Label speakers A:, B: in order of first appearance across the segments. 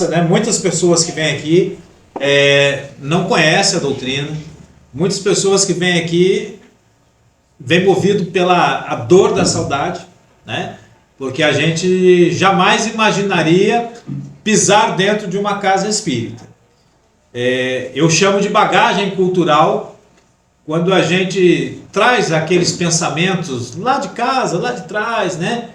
A: Né? Muitas pessoas que vêm aqui não conhecem a doutrina. Muitas pessoas que vêm aqui vêm movido pela a dor da saudade, né? Porque a gente jamais imaginaria pisar dentro de uma casa espírita. Eu chamo de bagagem cultural quando a gente traz aqueles pensamentos lá de casa, lá de trás, né?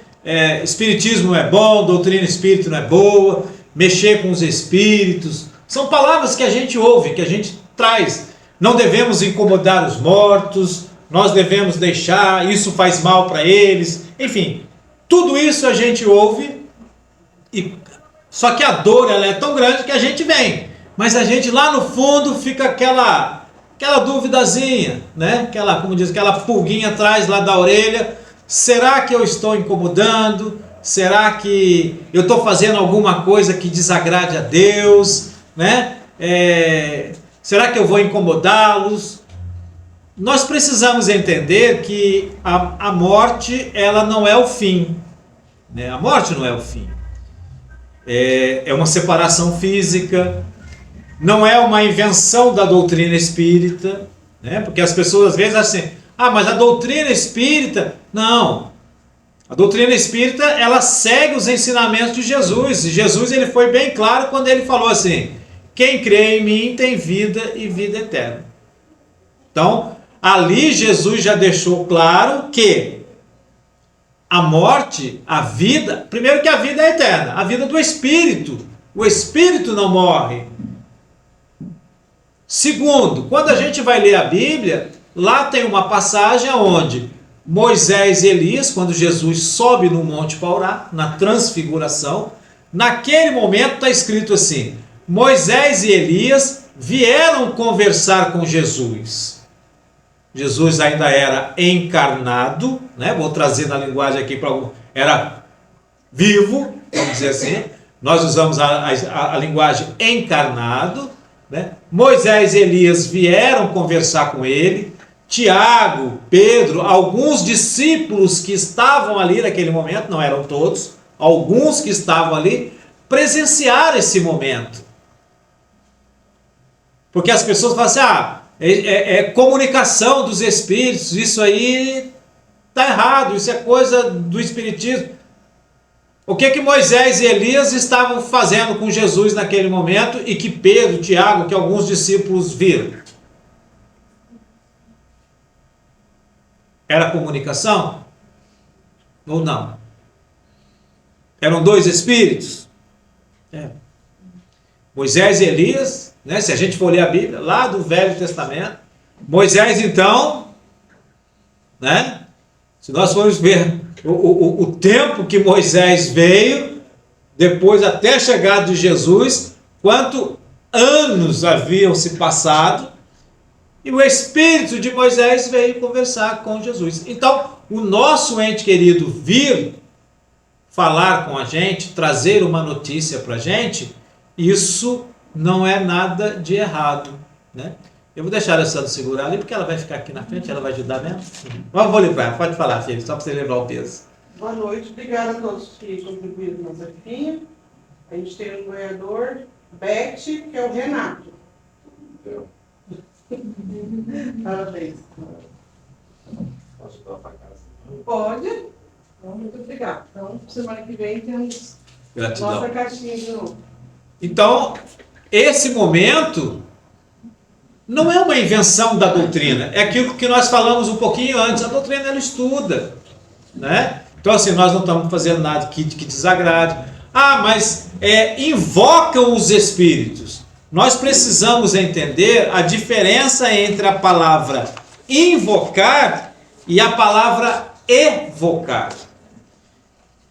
A: Espiritismo é bom, doutrina espírita não é boa, mexer com os espíritos, são palavras que a gente ouve, que a gente traz. Não devemos incomodar os mortos, nós devemos deixar, isso faz mal para eles, enfim, tudo isso a gente ouve, só que a dor ela é tão grande que a gente vem, mas a gente lá no fundo fica aquela duvidazinha, né? Aquela pulguinha atrás lá da orelha. Será que eu estou incomodando? Será que eu estou fazendo alguma coisa que desagrade a Deus? Né? Será que eu vou incomodá-los? Nós precisamos entender que a morte ela não é o fim. Né? A morte não é o fim. É uma separação física, não é uma invenção da doutrina espírita, né? Porque as pessoas às vezes assim, mas a doutrina espírita, não. A doutrina espírita, ela segue os ensinamentos de Jesus. E Jesus ele foi bem claro quando ele falou assim: quem crê em mim tem vida e vida eterna. Então, ali Jesus já deixou claro que a morte, a vida, primeiro que a vida é eterna, a vida do espírito. O espírito não morre. Segundo, quando a gente vai ler a Bíblia, lá tem uma passagem onde Moisés e Elias, quando Jesus sobe no Monte Paurá, na transfiguração, naquele momento está escrito assim: Moisés e Elias vieram conversar com Jesus. Jesus ainda era encarnado, né? Vou trazer na linguagem aqui para algum, era vivo, vamos dizer assim. Nós usamos a linguagem encarnado, né? Moisés e Elias vieram conversar com ele. Tiago, Pedro, alguns discípulos que estavam ali naquele momento, não eram todos, alguns que estavam ali, presenciaram esse momento. Porque as pessoas falam assim, é comunicação dos espíritos, isso aí está errado, isso é coisa do espiritismo. O que Moisés e Elias estavam fazendo com Jesus naquele momento e que Pedro, Tiago, que alguns discípulos viram? Era comunicação? Ou não? Eram dois espíritos? Moisés e Elias, né? Se a gente for ler a Bíblia, lá do Velho Testamento, Moisés então, né? Se nós formos ver o tempo que Moisés veio, depois até a chegada de Jesus, quantos anos haviam se passado, e o Espírito de Moisés veio conversar com Jesus. Então, o nosso ente querido vir falar com a gente, trazer uma notícia para a gente, isso não é nada de errado, né? Eu vou deixar a Sandra segurar ali, porque ela vai ficar aqui na frente, ela vai ajudar mesmo. Vou livrar, pode falar, filho, só para você levar o peso.
B: Boa noite, obrigada a todos que contribuíram com essa vaquinha. A gente tem um ganhador, Beth, que é o Renato. Parabéns.
C: Posso dar para casa?
B: Pode. Então, muito obrigado. Então, semana que vem temos
A: Gratidão.
B: nossa caixinha de novo.
A: Então, esse momento não é uma invenção da doutrina, é aquilo que nós falamos um pouquinho antes. A doutrina ela estuda, né? Então assim, nós não estamos fazendo nada que desagrade. Mas invocam os espíritos. Nós precisamos entender a diferença entre a palavra invocar e a palavra evocar,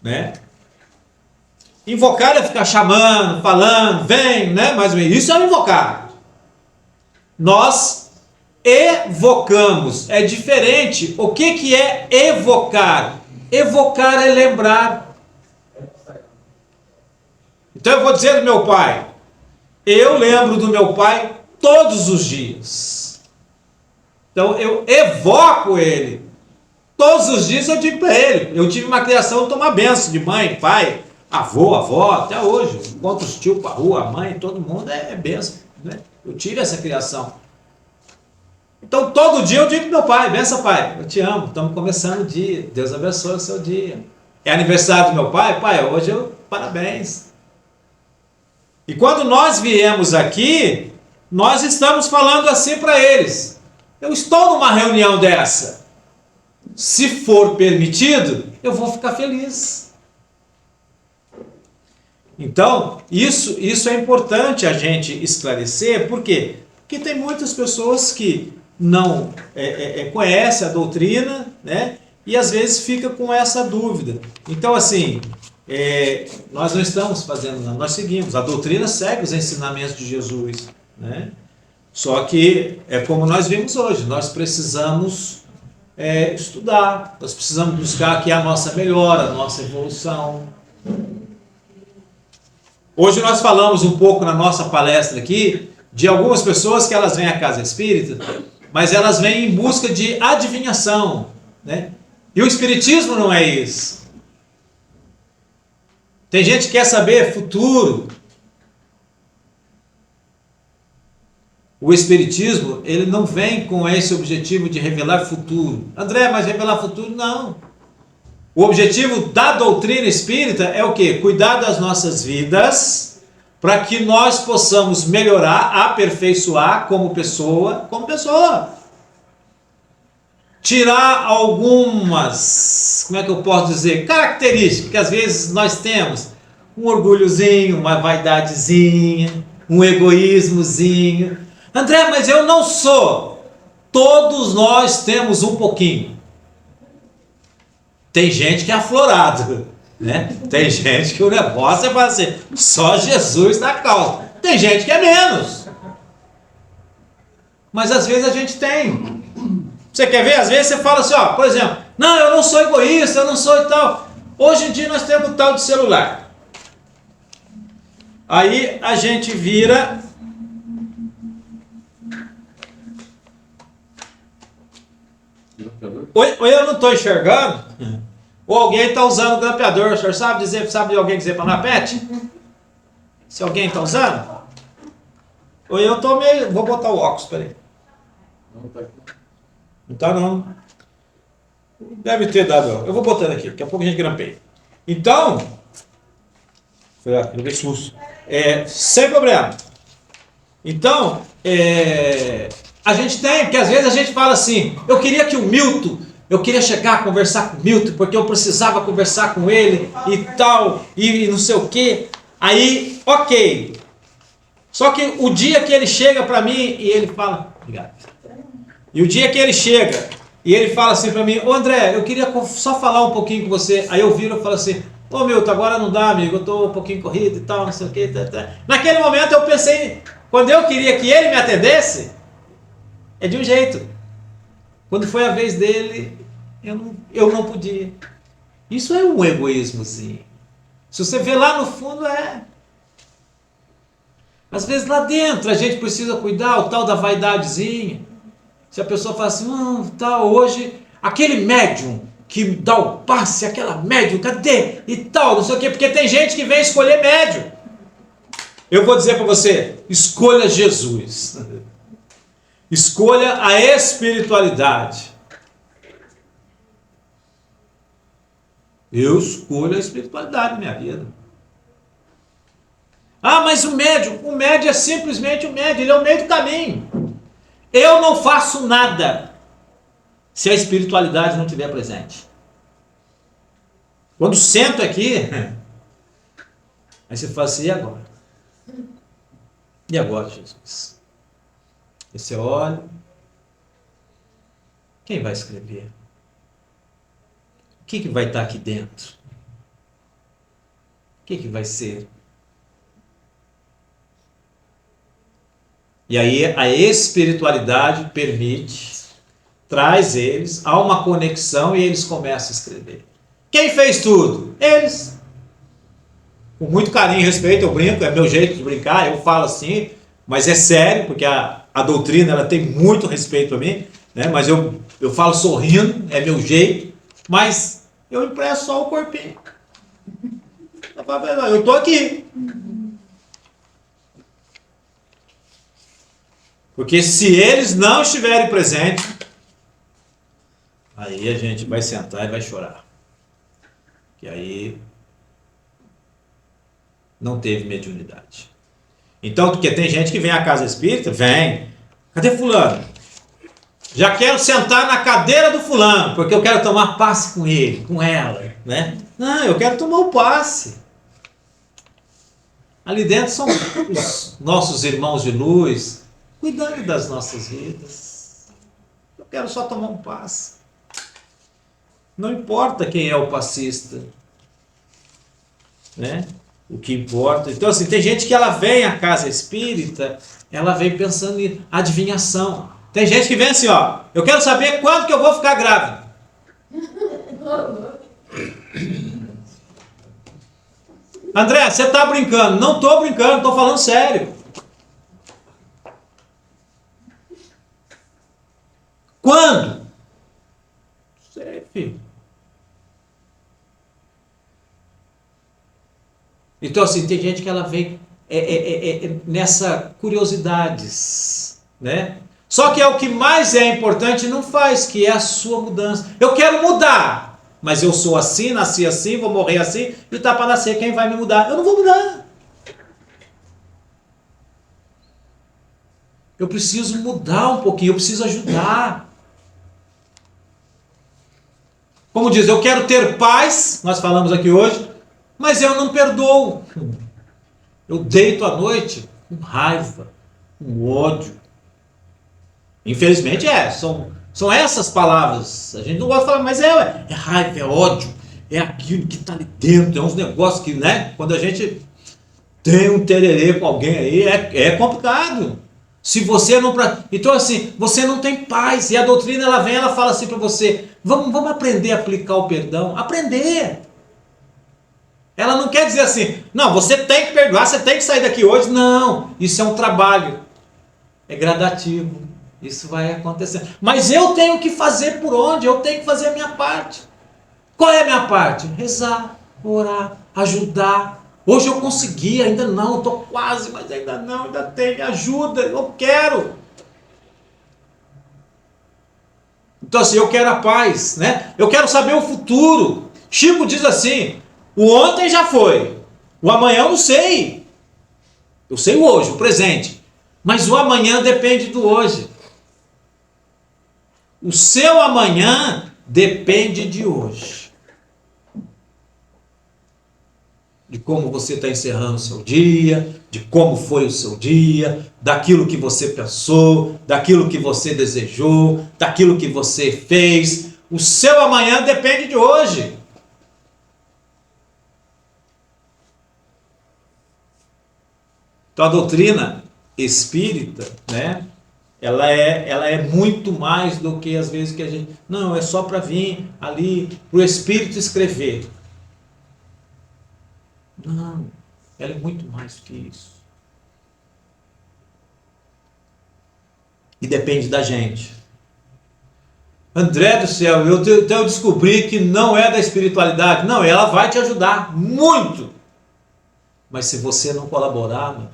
A: né? Invocar é ficar chamando, falando, vem, né? Mas isso é invocar. Nós evocamos, é diferente. O que é evocar? Evocar é lembrar. Então eu vou dizer do meu pai, eu lembro do meu pai todos os dias. Então eu evoco ele. Todos os dias eu digo para ele, eu tive uma criação de tomar benção de mãe, pai, Avô, avó, até hoje. Encontro os tios para a rua, a mãe, todo mundo é benção. Né? Eu tive essa criação. Então, todo dia eu digo pro meu pai, benção, pai, eu te amo, estamos começando o dia, Deus abençoe o seu dia. É aniversário do meu pai? Pai, hoje eu, parabéns. E quando nós viemos aqui, nós estamos falando assim para eles. Eu estou numa reunião dessa. Se for permitido, eu vou ficar feliz. Então, isso é importante a gente esclarecer. Por quê? Porque tem muitas pessoas que não conhecem a doutrina, né? E às vezes fica com essa dúvida. Então, assim, nós não estamos fazendo nada, nós seguimos. A doutrina segue os ensinamentos de Jesus, né? Só que é como nós vimos hoje, nós precisamos estudar, nós precisamos buscar aqui a nossa melhora, a nossa evolução. Hoje nós falamos um pouco na nossa palestra aqui de algumas pessoas que elas vêm à casa espírita, mas elas vêm em busca de adivinhação, né? E o espiritismo não é isso. Tem gente que quer saber futuro. O espiritismo, ele não vem com esse objetivo de revelar futuro. André, mas revelar futuro não. O objetivo da doutrina espírita é o quê? Cuidar das nossas vidas para que nós possamos melhorar, aperfeiçoar como pessoa. Tirar algumas, como é que eu posso dizer, características que às vezes nós temos. Um orgulhozinho, uma vaidadezinha, um egoísmozinho. André, mas eu não sou. Todos nós temos um pouquinho. Tem gente que é aflorado, né? Tem gente que o negócio é para assim, só Jesus na causa. Tem gente que é menos. Mas às vezes a gente tem. Você quer ver? Às vezes você fala assim, ó, por exemplo, não, eu não sou egoísta, eu não sou e tal. Hoje em dia nós temos o tal de celular. Aí a gente vira... Ou eu não estou enxergando, ou alguém está usando o grampeador. O senhor sabe de alguém dizer para pet? Se alguém está usando? Ou eu estou meio... Vou botar o óculos, peraí.
C: Não, tá aqui.
A: Não está não. Deve ter dado. Eu vou botando aqui, daqui a pouco a gente grampeia. Então, foi lá, eu vi susto. Sem problema. Então, a gente tem, porque às vezes a gente fala assim, eu queria que o Milton, eu queria chegar a conversar com o Milton, porque eu precisava conversar com ele e tal, e não sei o quê. Aí, ok. Só que o dia que ele chega para mim e ele fala, obrigado. E o dia que ele chega e ele fala assim para mim, ô André, eu queria só falar um pouquinho com você. Aí eu viro e falo assim, ô Milton, agora não dá, amigo, eu estou um pouquinho corrido e tal, não sei o quê. Naquele momento eu pensei, quando eu queria que ele me atendesse, é de um jeito. Quando foi a vez dele, eu não podia. Isso é um egoísmozinho. Se você vê lá no fundo, às vezes lá dentro a gente precisa cuidar, o tal da vaidadezinha. Se a pessoa fala assim, hoje, aquele médium que dá o passe, aquela médium, cadê? E tal, não sei o quê, porque tem gente que vem escolher médium. Eu vou dizer para você, escolha Jesus. Escolha a espiritualidade. Eu escolho a espiritualidade na minha vida. Ah, mas o médium é simplesmente o médium, ele é o meio do caminho. Eu não faço nada se a espiritualidade não estiver presente. Quando sento aqui, aí você fala assim, e agora? E agora, Jesus? E você olha, quem vai escrever? O que vai estar aqui dentro? O que vai ser? E aí a espiritualidade permite, traz eles, há uma conexão e eles começam a escrever. Quem fez tudo? Eles. Com muito carinho e respeito, eu brinco, é meu jeito de brincar, eu falo assim, mas é sério, porque a doutrina ela tem muito respeito a mim, né? Mas eu falo sorrindo, é meu jeito, mas eu impresso só o corpinho. Eu estou aqui. Porque se eles não estiverem presentes, aí a gente vai sentar e vai chorar. Que aí não teve mediunidade. Então, porque tem gente que vem à casa espírita, vem. Cadê fulano? Já quero sentar na cadeira do fulano, porque eu quero tomar passe com ele, com ela, né? Não, eu quero tomar o passe. Ali dentro são os nossos irmãos de luz, cuidando das nossas vidas. Eu quero só tomar um passe. Não importa quem é o passista, né? O que importa. Então, assim, tem gente que ela vem à casa espírita, ela vem pensando em adivinhação. Tem gente que vem assim, ó, eu quero saber quando que eu vou ficar grávida. André, você está brincando? Não estou brincando, estou falando sério. Quando? Não sei, filho. Então, assim, tem gente que ela vem nessa curiosidades, né? Só que é o que mais é importante, não faz, que é a sua mudança. Eu quero mudar, mas eu sou assim, nasci assim, vou morrer assim, e tá para nascer quem vai me mudar? Eu não vou mudar. Eu preciso mudar um pouquinho, eu preciso ajudar. Como diz, eu quero ter paz, nós falamos aqui hoje, mas eu não perdoo. Eu deito à noite com raiva, com ódio. Infelizmente são essas palavras. A gente não gosta de falar, mas é raiva, é ódio, é aquilo que está ali dentro, é uns negócios que, né? Quando a gente tem um tererê com alguém aí, é complicado. Se você não... Então assim, você não tem paz. E a doutrina, ela vem, ela fala assim para você, vamos aprender a aplicar o perdão. Aprender. Ela não quer dizer assim, não, você tem que perdoar, você tem que sair daqui hoje. Não, isso é um trabalho. É gradativo. Isso vai acontecer. Mas eu tenho que fazer por onde? Eu tenho que fazer a minha parte. Qual é a minha parte? Rezar, orar, ajudar. Hoje eu consegui, ainda não, estou quase, mas ainda não, ainda tem, me ajuda, eu quero. Então assim, eu quero a paz, né? Eu quero saber o futuro. Chico diz assim, o ontem já foi, o amanhã eu não sei. Eu sei o hoje, o presente. Mas o amanhã depende do hoje. O seu amanhã depende de hoje. De como você está encerrando o seu dia, de como foi o seu dia, daquilo que você pensou, daquilo que você desejou, daquilo que você fez. O seu amanhã depende de hoje. Então a doutrina espírita, né? Ela é muito mais do que às vezes que a gente... Não, é só para vir ali, para o Espírito escrever. Não, ela é muito mais do que isso. E depende da gente. André do céu, eu descobri que não é da espiritualidade. Não, ela vai te ajudar muito. Mas se você não colaborar, meu,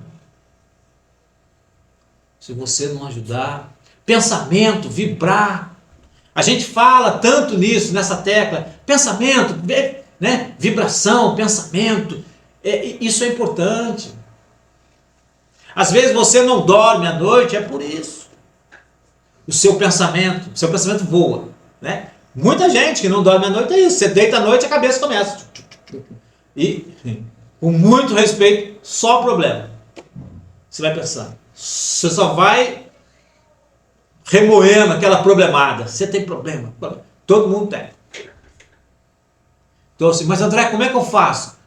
A: se você não ajudar, pensamento, vibrar. A gente fala tanto nisso, nessa tecla, pensamento, né? Vibração, pensamento, isso é importante. Às vezes você não dorme à noite, é por isso. O seu pensamento voa, né? Muita gente que não dorme à noite é isso, você deita à noite e a cabeça começa. E, com muito respeito, só problema. Você vai pensando. Você só vai remoendo aquela problemada. Você tem problema. Todo mundo tem. Então assim, mas André, como é que eu faço?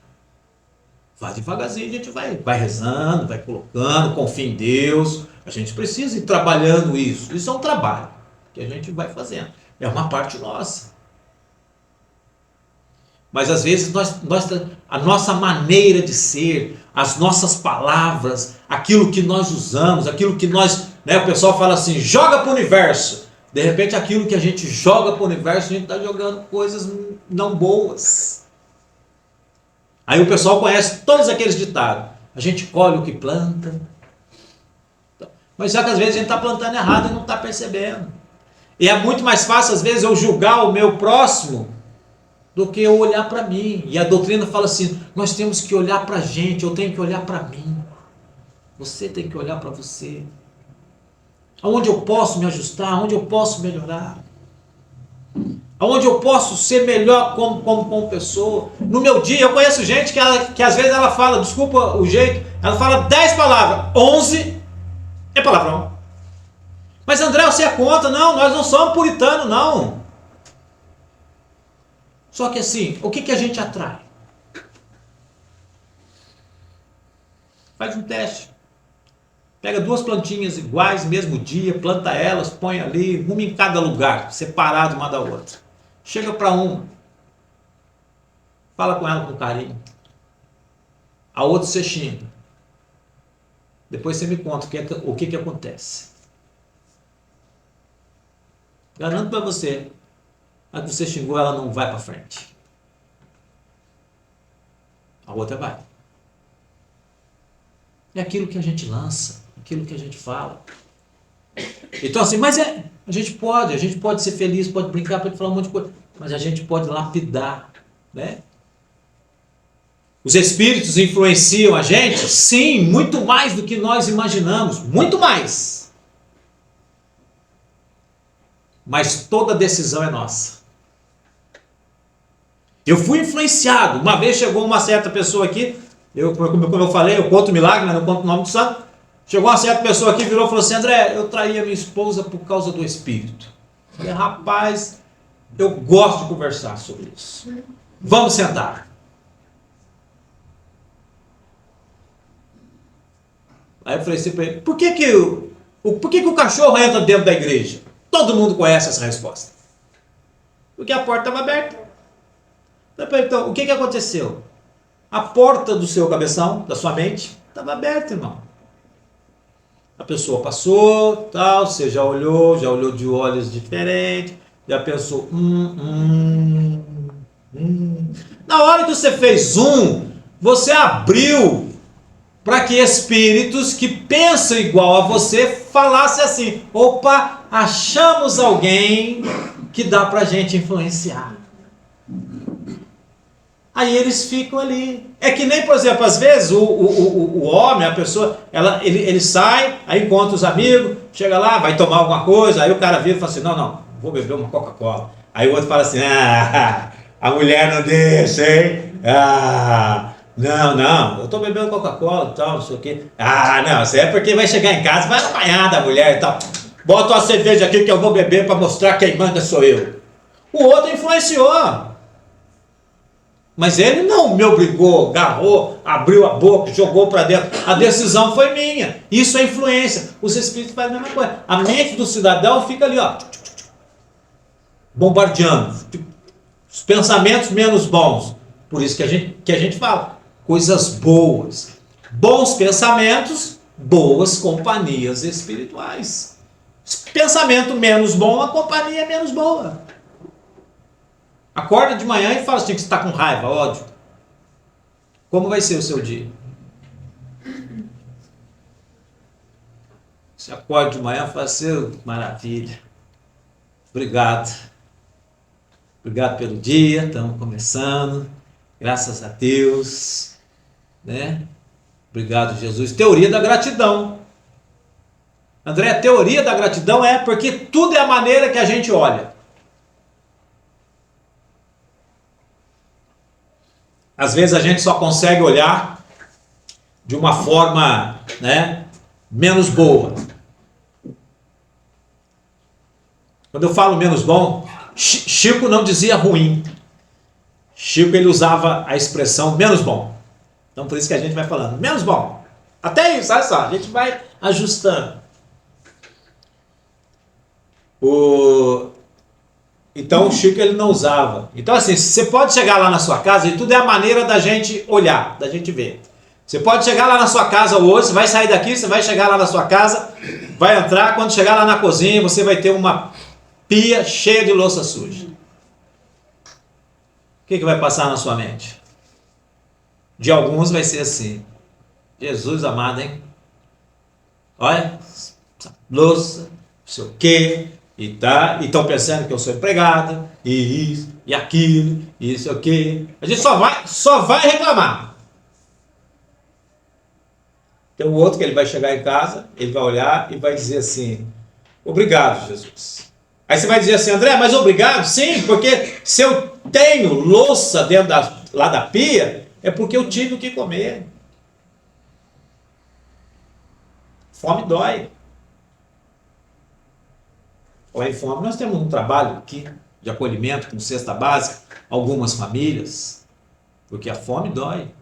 A: Vai devagarzinho, a gente vai rezando, vai colocando, confia em Deus. A gente precisa ir trabalhando isso. Isso é um trabalho que a gente vai fazendo. É uma parte nossa. Mas às vezes a nossa maneira de ser, as nossas palavras, aquilo que nós usamos, aquilo que nós, né, o pessoal fala assim, joga para o universo. De repente aquilo que a gente joga para o universo, a gente está jogando coisas não boas. Aí o pessoal conhece todos aqueles ditados. A gente colhe o que planta. Mas só que às vezes a gente está plantando errado e não está percebendo. E é muito mais fácil às vezes eu julgar o meu próximo do que eu olhar para mim. E a doutrina fala assim, nós temos que olhar para a gente, eu tenho que olhar para mim. Você tem que olhar para você. Aonde eu posso me ajustar, aonde eu posso melhorar. Aonde eu posso ser melhor como pessoa. No meu dia, eu conheço gente que às vezes ela fala, desculpa o jeito, ela fala 10 palavras, 11 é palavrão. Mas André, você é contra? Não, nós não somos puritanos, não. Só que assim, o que a gente atrai? Faz um teste. Pega 2 plantinhas iguais, mesmo dia, planta elas, põe ali, uma em cada lugar, separado uma da outra. Chega para uma, fala com ela com carinho. A outra você xinga. Depois você me conta o que acontece. Garanto para você, a que você xingou, ela não vai para frente. A outra vai. É aquilo que a gente lança, aquilo que a gente fala. Então assim, mas a gente pode ser feliz, pode brincar, pode falar um monte de coisa, mas a gente pode lapidar, né? Os espíritos influenciam a gente? Sim, muito mais do que nós imaginamos, muito mais. Mas toda decisão é nossa. Eu fui influenciado. Uma vez chegou uma certa pessoa aqui, como eu falei, eu conto o milagre, mas não conto o nome do santo. Chegou uma certa pessoa aqui, virou e falou assim, André, eu traí a minha esposa por causa do espírito. Eu falei, rapaz, eu gosto de conversar sobre isso. Vamos sentar. Aí eu falei assim para ele, por que o cachorro entra dentro da igreja? Todo mundo conhece essa resposta. Porque a porta estava aberta. Então, o que aconteceu? A porta do seu cabeção, da sua mente, estava aberta, irmão. A pessoa passou, tal, você já olhou de olhos diferentes, já pensou, Na hora que você fez você abriu para que espíritos que pensam igual a você falassem assim, opa, achamos alguém que dá para a gente influenciar. Aí eles ficam ali. É que nem, por exemplo, às vezes o homem, a pessoa, ele sai, aí encontra os amigos, chega lá, vai tomar alguma coisa, aí o cara vira e fala assim, não, vou beber uma Coca-Cola. Aí o outro fala assim, a mulher não deixa, hein? Não, eu estou bebendo Coca-Cola e tal, não sei o quê. Não, isso é porque vai chegar em casa, vai apanhar da mulher e tal. Bota uma cerveja aqui que eu vou beber para mostrar quem manda sou eu. O outro influenciou. Mas ele não me obrigou, agarrou, abriu a boca, jogou para dentro. A decisão foi minha. Isso é influência. Os espíritos fazem a mesma coisa. A mente do cidadão fica ali, ó, bombardeando. Os pensamentos menos bons. Por isso que a gente fala. Coisas boas. Bons pensamentos, boas companhias espirituais. Pensamento menos bom, a companhia é menos boa. Acorda de manhã e fala assim que você está com raiva, ódio. Como vai ser o seu dia? Você acorda de manhã e fala assim, maravilha. Obrigado. Obrigado pelo dia, estamos começando. Graças a Deus. Né? Obrigado, Jesus. Teoria da gratidão. André, a teoria da gratidão é porque tudo é a maneira que a gente olha. Às vezes a gente só consegue olhar de uma forma, né, menos boa. Quando eu falo menos bom, Chico não dizia ruim. Chico ele usava a expressão menos bom. Então por isso que a gente vai falando menos bom. Até isso, olha só, a gente vai ajustando. Então o Chico ele não usava. Então assim, você pode chegar lá na sua casa e tudo é a maneira da gente olhar, da gente ver. Você pode chegar lá na sua casa hoje, você vai sair daqui, você vai chegar lá na sua casa, vai entrar, quando chegar lá na cozinha, você vai ter uma pia cheia de louça suja. O que vai passar na sua mente? De alguns vai ser assim: Jesus amado, hein? Olha, essa louça, não sei o quê, e tá, e estão pensando que eu sou empregado, e isso, e aquilo, e isso, o quê. A gente só vai reclamar. Tem o outro que ele vai chegar em casa, ele vai olhar e vai dizer assim: obrigado, Jesus. Aí você vai dizer assim: André, mas obrigado? Sim, porque se eu tenho louça dentro lá da pia, é porque eu tive o que comer. Fome dói. Falar em fome, nós temos um trabalho aqui de acolhimento com cesta básica, algumas famílias, porque a fome dói.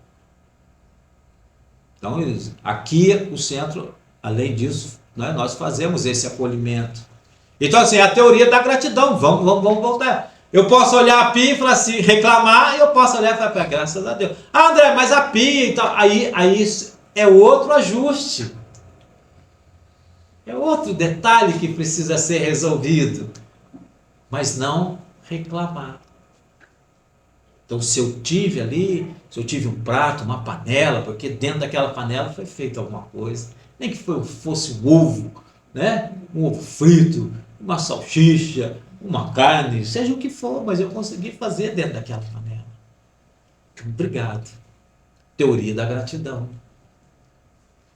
A: Então, aqui o centro, além disso, né, nós fazemos esse acolhimento. Então, assim, a teoria da gratidão, vamos voltar. Eu posso olhar a pia e falar assim, reclamar, e eu posso olhar e falar, graças a Deus. Ah, André, mas a pia e tal, aí é outro ajuste. É outro detalhe que precisa ser resolvido. Mas não reclamar. Então, se eu tive ali, se eu tive um prato, uma panela, porque dentro daquela panela foi feita alguma coisa, nem que fosse um ovo, né? Um ovo frito, uma salsicha, uma carne, seja o que for, mas eu consegui fazer dentro daquela panela. Obrigado. Teoria da gratidão.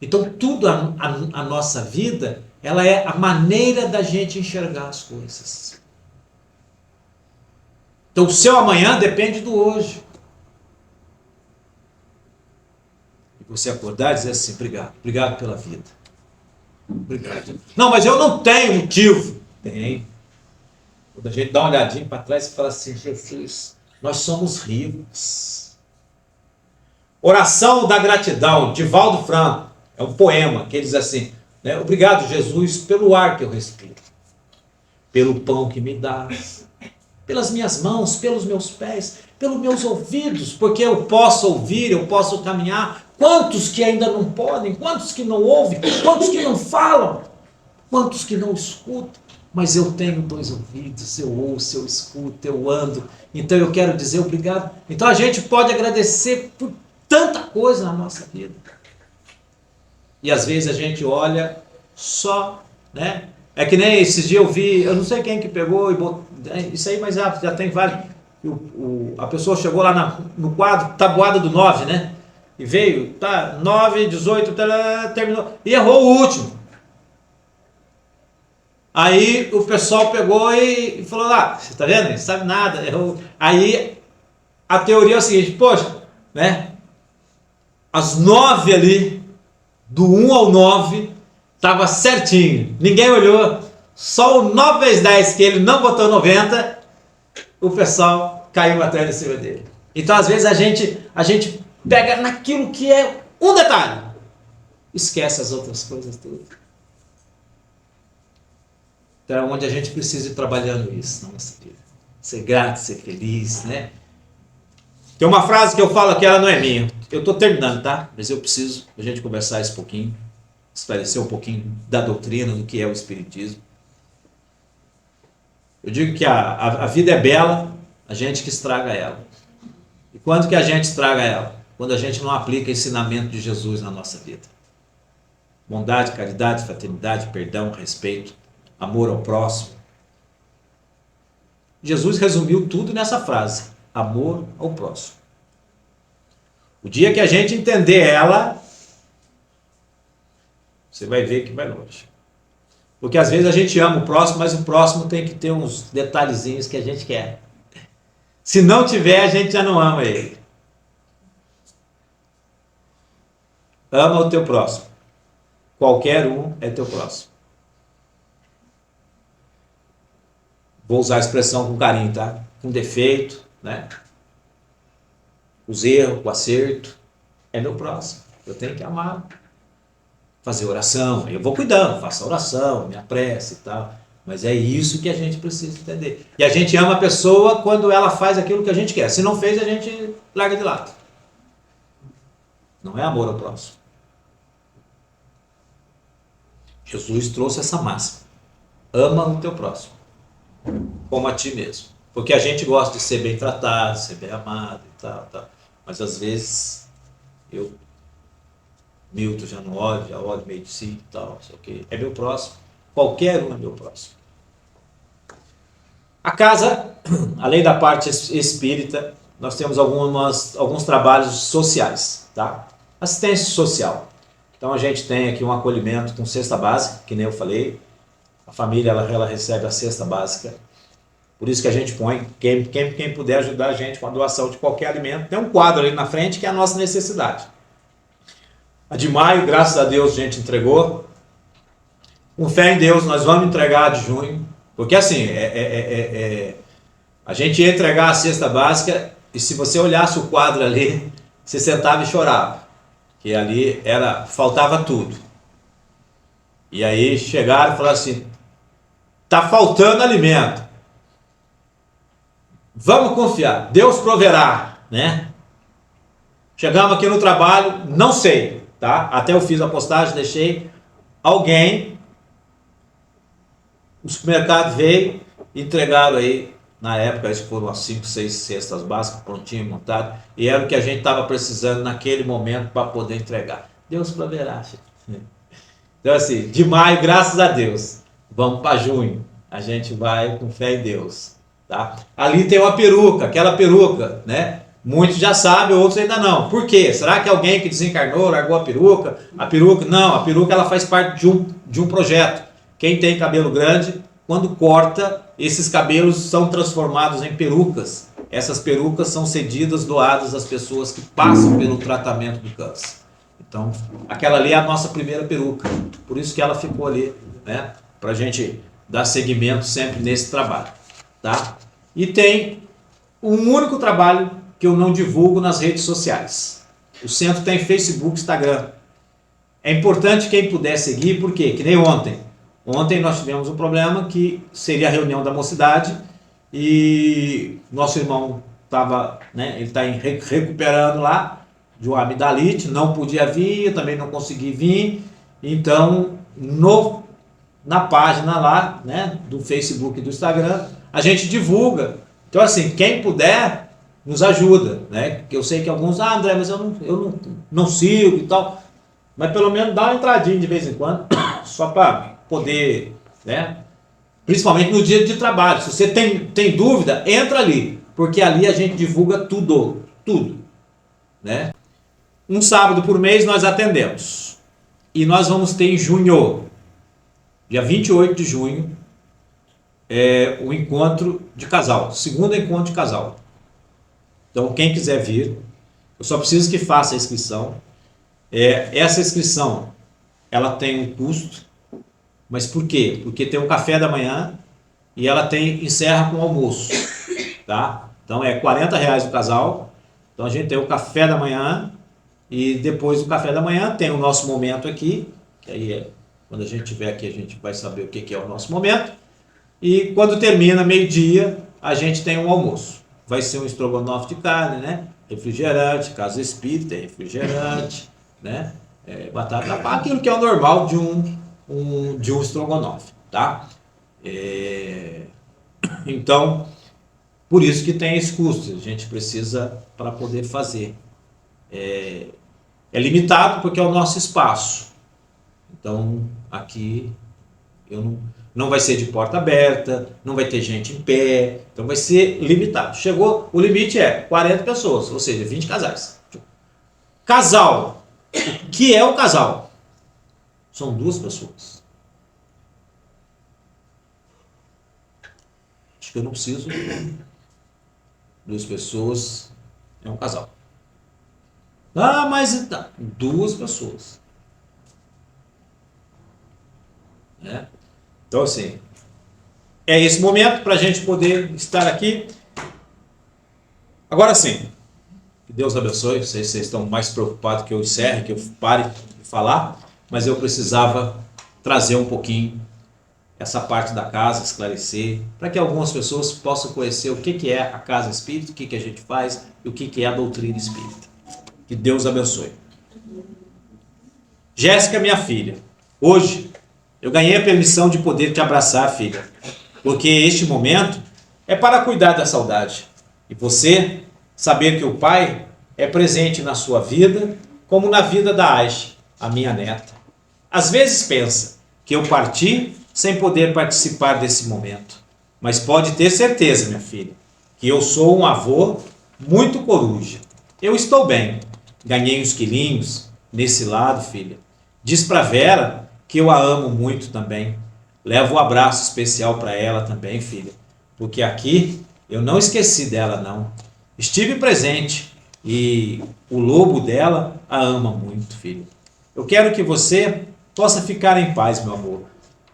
A: Então, tudo a nossa vida, ela é a maneira da gente enxergar as coisas. Então, o seu amanhã depende do hoje. E você acordar e dizer assim, obrigado pela vida. Obrigado. Não, mas eu não tenho motivo. Tem. Quando a gente dá uma olhadinha para trás e fala assim, Jesus, nós somos ricos. Oração da gratidão, Divaldo Franco, é um poema que ele diz assim, né? Obrigado, Jesus, pelo ar que eu respiro, pelo pão que me dás, pelas minhas mãos, pelos meus pés, pelos meus ouvidos, porque eu posso ouvir, eu posso caminhar. Quantos que ainda não podem, quantos que não ouvem, quantos que não falam, quantos que não escutam, mas eu tenho 2 ouvidos, eu ouço, eu escuto, eu ando, então eu quero dizer obrigado. Então a gente pode agradecer por tanta coisa na nossa vida. E às vezes a gente olha só, né? É que nem esses dias eu vi, eu não sei quem que pegou e botou, isso aí, mas já tem vários. A pessoa chegou lá no quadro, tabuada do 9, né? E veio, tá, 9, 18, terminou, e errou o último. Aí o pessoal pegou e falou lá, você tá vendo? Não sabe nada, errou. Aí a teoria é o seguinte, poxa, né? As 9 ali, do 1 ao 9, estava certinho, ninguém olhou, só o 9 vezes 10 que ele não botou 90, o pessoal caiu matando em cima dele. Então às vezes a gente pega naquilo que é um detalhe, esquece as outras coisas tudo. Então é onde a gente precisa ir trabalhando isso na nossa vida, ser grato, ser feliz, né? Tem uma frase que eu falo que ela não é minha, eu estou terminando, tá? Mas eu preciso a gente conversar esse pouquinho, esclarecer um pouquinho da doutrina, do que é o Espiritismo. Eu digo que a vida é bela, a gente que estraga ela. E quando que a gente estraga ela? Quando a gente não aplica o ensinamento de Jesus na nossa vida. Bondade, caridade, fraternidade, perdão, respeito, amor ao próximo. Jesus resumiu tudo nessa frase, amor ao próximo. O dia que a gente entender ela, você vai ver que vai longe. Porque às vezes a gente ama o próximo, mas o próximo tem que ter uns detalhezinhos que a gente quer. Se não tiver, a gente já não ama ele. Ama o teu próximo. Qualquer um é teu próximo. Vou usar a expressão com carinho, tá? Com defeito, né? Os erros, o acerto. É meu próximo. Eu tenho que amar. Fazer oração. Eu vou cuidando, faço oração, minha prece e tal. Mas é isso que a gente precisa entender. E a gente ama a pessoa quando ela faz aquilo que a gente quer. Se não fez, a gente larga de lado. Não é amor ao próximo. Jesus trouxe essa máxima. Ama o teu próximo como a ti mesmo. Porque a gente gosta de ser bem tratado, ser bem amado e tal. Mas às vezes Milton já não ode, já ode meio de si e tal, sei o quê. É meu próximo. Qualquer um é meu próximo. A casa, além da parte espírita, nós temos alguns trabalhos sociais, tá? Assistência social. Então a gente tem aqui um acolhimento com cesta básica, que nem eu falei. A família ela recebe a cesta básica. Por isso que a gente põe, quem puder ajudar a gente com a doação de qualquer alimento. Tem um quadro ali na frente que é a nossa necessidade. A de maio, graças a Deus, a gente entregou. Com fé em Deus, nós vamos entregar a de junho. Porque assim, a gente ia entregar a cesta básica e se você olhasse o quadro ali, você sentava e chorava. Que ali faltava tudo. E aí chegaram e falaram assim, tá faltando alimento. Vamos confiar, Deus proverá, né? Chegamos aqui no trabalho, não sei, tá? Até eu fiz a postagem, deixei alguém, o supermercado veio, entregaram aí, na época, acho que foram umas 5, 6 cestas básicas, prontinho, montado, e era o que a gente estava precisando naquele momento para poder entregar. Deus proverá, filho. Então assim, de maio, graças a Deus, vamos para junho, a gente vai com fé em Deus, tá? Ali tem uma peruca, aquela peruca, né? Muitos já sabem, outros ainda não. Por quê? Será que alguém que desencarnou largou a peruca? A peruca, não, a peruca ela faz parte de um projeto. Quem tem cabelo grande, quando corta, esses cabelos são transformados em perucas. Essas perucas são cedidas, doadas às pessoas que passam pelo tratamento do câncer. Então, aquela ali é a nossa primeira peruca. Por isso que ela ficou ali, né? Para a gente dar seguimento sempre nesse trabalho, tá? E tem um único trabalho que eu não divulgo nas redes sociais. O centro tem Facebook, Instagram. É importante quem puder seguir, porque, que nem ontem. Ontem nós tivemos um problema que seria a reunião da mocidade e nosso irmão estava, né, ele está recuperando lá de uma amidalite, não podia vir, eu também não consegui vir. Então, na página lá, né, do Facebook e do Instagram, a gente divulga. Então, assim, quem puder, nos ajuda, né? Porque eu sei que alguns, André, mas eu não sigo e tal. Mas pelo menos dá uma entradinha de vez em quando, só para poder, né? Principalmente no dia de trabalho. Se você tem dúvida, entra ali, porque ali a gente divulga tudo, né? Um sábado por mês nós atendemos. E nós vamos ter em junho, dia 28 de junho, o encontro de casal, segundo encontro de casal. Então, quem quiser vir, eu só preciso que faça a inscrição. Essa inscrição, ela tem um custo, mas por quê? Porque tem o café da manhã e ela encerra com o almoço, tá? Então, é R$40 o casal. Então, a gente tem o café da manhã e depois do café da manhã tem o nosso momento aqui, que aí quando a gente estiver aqui, a gente vai saber o que é o nosso momento. E quando termina, meio-dia, a gente tem um almoço. Vai ser um estrogonofe de carne, né? Refrigerante, casa espírita, refrigerante, né? Batata palha, aquilo que é o normal de um estrogonofe, tá? Então, por isso que tem esse custo, a gente precisa para poder fazer. É limitado porque é o nosso espaço. Então, aqui não vai ser de porta aberta, não vai ter gente em pé, então vai ser limitado. Chegou, o limite é 40 pessoas, ou seja, 20 casais. Casal. O que é o casal? São 2 pessoas. Acho que eu não preciso. 2 pessoas é um casal. Ah, mas 2 pessoas. Né? Então, assim, é esse momento para a gente poder estar aqui. Agora sim, que Deus abençoe. Não sei se vocês estão mais preocupados que eu encerre, que eu pare de falar, mas eu precisava trazer um pouquinho essa parte da casa, esclarecer, para que algumas pessoas possam conhecer o que é a casa espírita, o que a gente faz e o que é a doutrina espírita. Que Deus abençoe. Jéssica, minha filha, hoje eu ganhei a permissão de poder te abraçar, filha, porque este momento é para cuidar da saudade. E você saber que o Pai é presente na sua vida como na vida da Aixe, a minha neta. Às vezes pensa que eu parti sem poder participar desse momento, mas pode ter certeza, minha filha, que eu sou um avô muito coruja. Eu estou bem, ganhei uns quilinhos nesse lado, filha. Diz pra Vera que eu a amo muito também. Leva um abraço especial para ela também, filha, porque aqui eu não esqueci dela, não. Estive presente e o lobo dela a ama muito, filha. Eu quero que você possa ficar em paz, meu amor.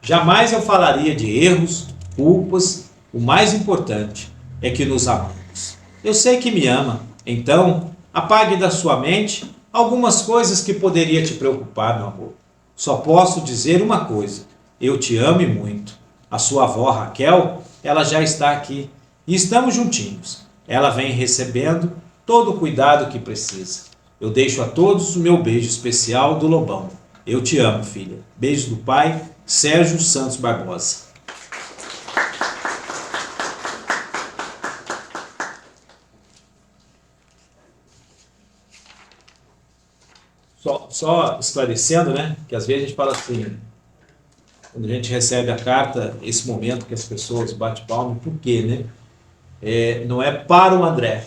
A: Jamais eu falaria de erros, culpas. O mais importante é que nos amamos. Eu sei que me ama, então apague da sua mente algumas coisas que poderia te preocupar, meu amor. Só posso dizer uma coisa: eu te amo e muito. A sua avó Raquel, ela já está aqui e estamos juntinhos. Ela vem recebendo todo o cuidado que precisa. Eu deixo a todos o meu beijo especial do Lobão. Eu te amo, filha. Beijo do pai, Sérgio Santos Barbosa. Só esclarecendo, né? Que às vezes a gente fala assim, quando a gente recebe a carta, esse momento que as pessoas batem palma, por quê, né? Não é para o André.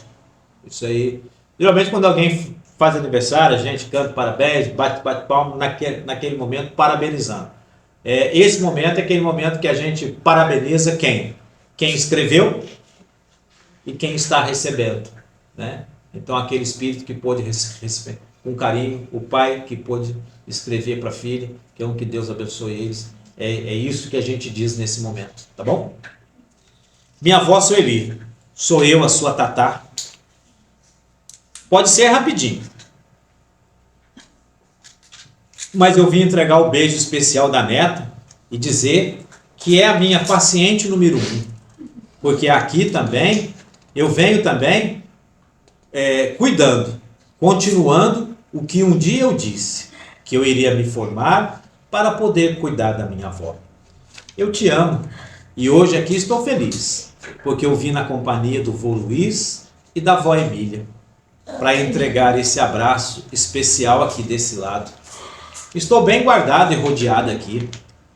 A: Isso aí, geralmente quando alguém faz aniversário, a gente canta parabéns, bate palma naquele momento, parabenizando. Esse momento é aquele momento que a gente parabeniza quem? Quem escreveu e quem está recebendo, né? Então aquele espírito que pôde receber com carinho, o pai que pôde escrever para a filha, que Deus abençoe eles. É isso que a gente diz nesse momento, tá bom? Minha avó Sueli, sou eu a sua tatá. Pode ser rapidinho, mas eu vim entregar o beijo especial da neta e dizer que é a minha paciente número 1, porque aqui também eu venho também cuidando, continuando o que um dia eu disse, que eu iria me formar para poder cuidar da minha avó. Eu te amo e hoje aqui estou feliz, porque eu vim na companhia do vô Luiz e da avó Emília, para entregar esse abraço especial aqui desse lado. Estou bem guardado e rodeado aqui,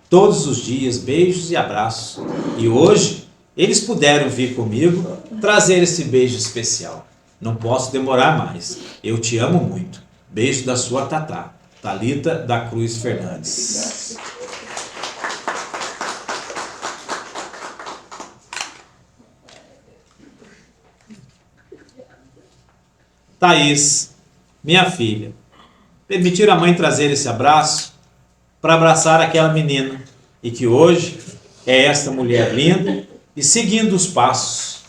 A: todos os dias, beijos e abraços. E hoje eles puderam vir comigo trazer esse beijo especial. Não posso demorar mais. Eu te amo muito. Beijo da sua tatá, Thalita da Cruz Fernandes. Thaís, minha filha, permitir a mãe trazer esse abraço para abraçar aquela menina e que hoje é esta mulher linda e seguindo os passos,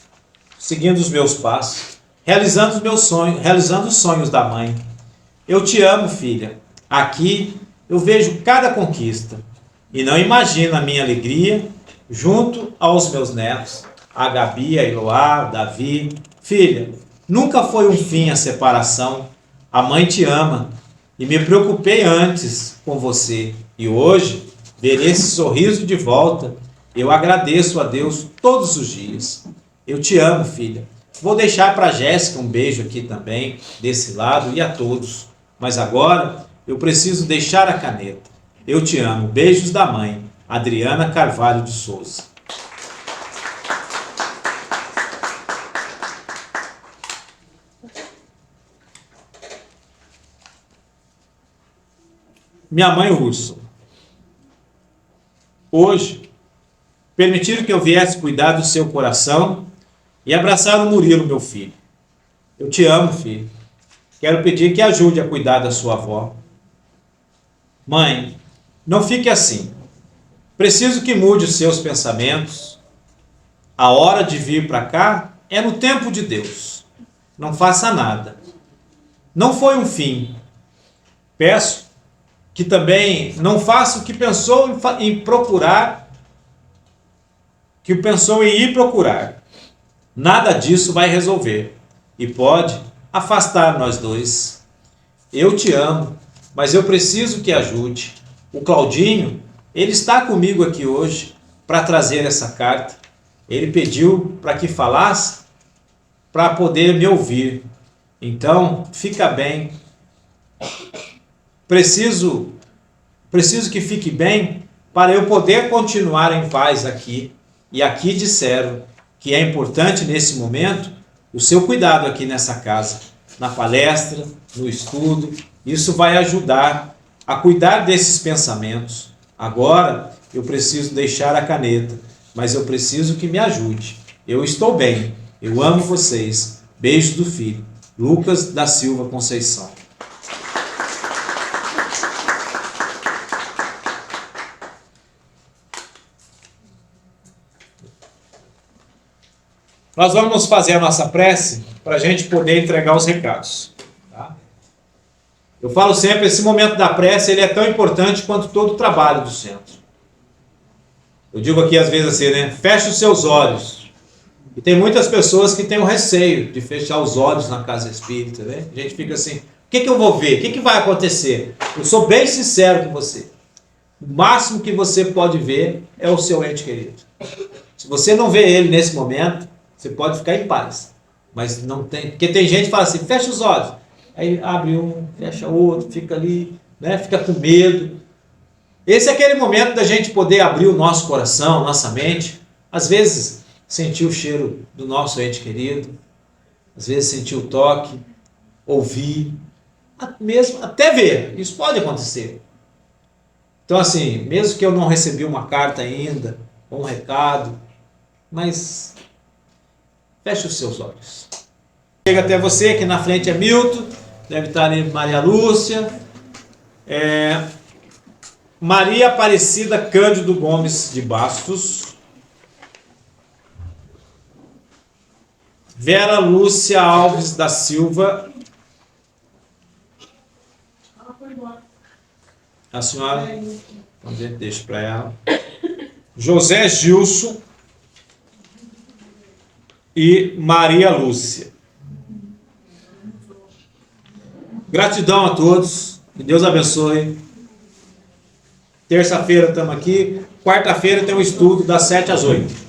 A: seguindo os meus passos, realizando os meus sonhos, realizando os sonhos da mãe. Eu te amo, filha. Aqui eu vejo cada conquista e não imagino a minha alegria junto aos meus netos, a Gabi, a Eloá, Davi. Filha, nunca foi um fim a separação. A mãe te ama e me preocupei antes com você. E hoje, ver esse sorriso de volta, eu agradeço a Deus todos os dias. Eu te amo, filha. Vou deixar para a Jéssica um beijo aqui também, desse lado, e a todos. Mas agora, eu preciso deixar a caneta. Eu te amo. Beijos da mãe, Adriana Carvalho de Souza. Minha mãe Urso, hoje, permitiram que eu viesse cuidar do seu coração e abraçar o Murilo, meu filho. Eu te amo, filho. Quero pedir que ajude a cuidar da sua avó. Mãe, não fique assim. Preciso que mude os seus pensamentos. A hora de vir para cá é no tempo de Deus. Não faça nada. Não foi um fim. Peço que também não faça o que pensou em procurar, que pensou em ir procurar. Nada disso vai resolver e pode afastar nós dois. Eu te amo, mas eu preciso que ajude. O Claudinho, ele está comigo aqui hoje para trazer essa carta. Ele pediu para que falasse para poder me ouvir. Então, fica bem Preciso que fique bem para eu poder continuar em paz aqui. E aqui disseram que é importante nesse momento o seu cuidado aqui nessa casa, na palestra, no estudo. Isso vai ajudar a cuidar desses pensamentos. Agora eu preciso deixar a caneta, mas eu preciso que me ajude. Eu estou bem, eu amo vocês. Beijo do filho, Lucas da Silva Conceição. Nós vamos fazer a nossa prece para a gente poder entregar os recados. Tá? Eu falo sempre, esse momento da prece ele é tão importante quanto todo o trabalho do centro. Eu digo aqui às vezes assim, né? Feche os seus olhos. E tem muitas pessoas que têm o receio de fechar os olhos na casa espírita. Né? A gente fica assim, o que eu vou ver? O que vai acontecer? Eu sou bem sincero com você. O máximo que você pode ver é o seu ente querido. Se você não vê ele nesse momento, você pode ficar em paz, mas não tem, porque tem gente que fala assim, fecha os olhos, aí abre um, fecha outro, fica ali, né? Fica com medo. Esse é aquele momento da gente poder abrir o nosso coração, nossa mente, às vezes sentir o cheiro do nosso ente querido, às vezes sentir o toque, ouvir, mesmo até ver, isso pode acontecer. Então assim, mesmo que eu não recebi uma carta ainda, um recado, mas feche os seus olhos. Chega até você, aqui na frente é Milton, deve estar ali Maria Lúcia, Maria Aparecida Cândido Gomes de Bastos, Vera Lúcia Alves da Silva, a senhora, então deixa para ela, José Gilson e Maria Lúcia. Gratidão a todos, que Deus abençoe. Terça-feira estamos aqui, quarta-feira tem um estudo das 7 às 8.